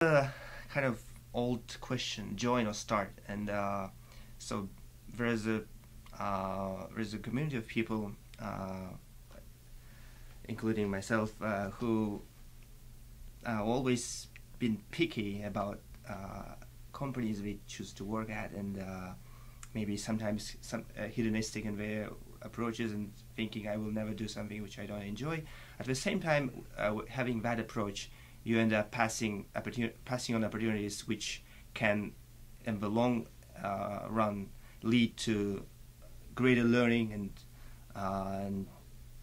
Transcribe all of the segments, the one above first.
A kind of old question, join or start, and so there's a community of people, including myself, who always been picky about companies we choose to work at, and maybe sometimes some hedonistic in their approaches and thinking I will never do something which I don't enjoy. At the same time, having that approach, you end up passing on opportunities which can, in the long run, lead to greater learning and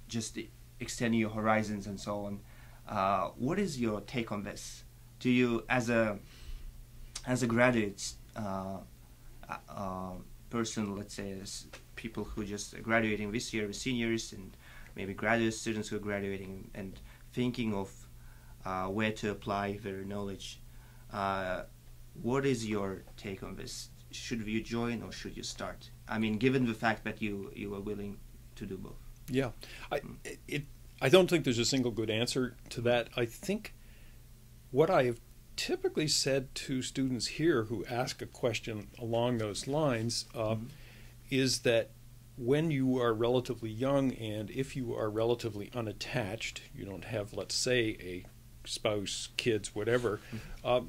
just extending your horizons and so on. What is your take on this? Do you, as a graduate person, let's say, as people who just graduating this year, the seniors, and maybe graduate students who are graduating and thinking of where to apply their knowledge, what is your take on this? Should you join or should you start? I mean, given the fact that you are willing to do both. Yeah, I don't think there's a single good answer to that. I think what I have typically said to students here who ask a question along those lines is that when you are relatively young, and if you are relatively unattached, you don't have, let's say, a spouse, kids, whatever,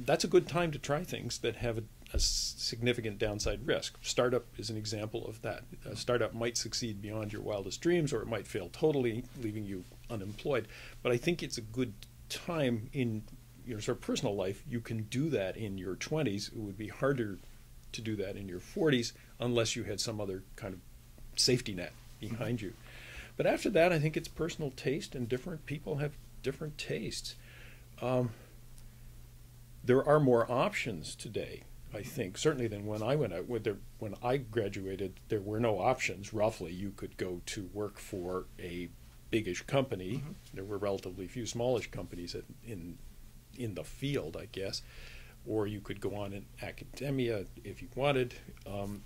that's a good time to try things that have a significant downside risk. Startup is an example of that. A startup might succeed beyond your wildest dreams, or it might fail totally, leaving you unemployed. But I think it's a good time in your sort of personal life. You can do that in your 20s. It would be harder to do that in your 40s unless you had some other kind of safety net behind you. But after that, I think it's personal taste, and different people have different tastes. There are more options today, I think, certainly than when I went out. When I graduated, there were no options. Roughly, you could go to work for a biggish company. There were relatively few smallish companies in the field, I guess, or you could go on in academia if you wanted, and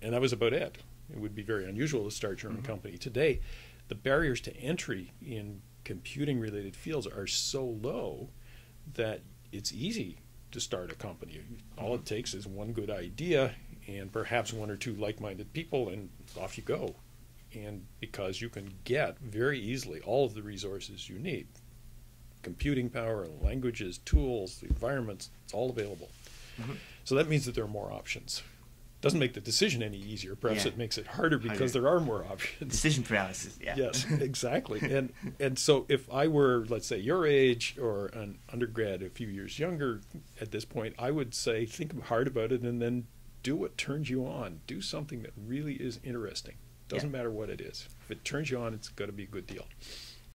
that was about it. It would be very unusual to start your own company. Today, the barriers to entry in computing-related fields are so low that it's easy to start a company. All it takes is one good idea and perhaps one or two like-minded people, and off you go. And because you can get very easily all of the resources you need, computing power, languages, tools, the environments, it's all available. So that means that there are more options. Doesn't make the decision any easier. Perhaps it makes it harder because there are more options. Decision paralysis, yeah. Yes, exactly. And so if I were, let's say, your age or an undergrad a few years younger at this point, I would say think hard about it and then do what turns you on. Do something that really is interesting. Doesn't matter what it is. If it turns you on, it's got to be a good deal.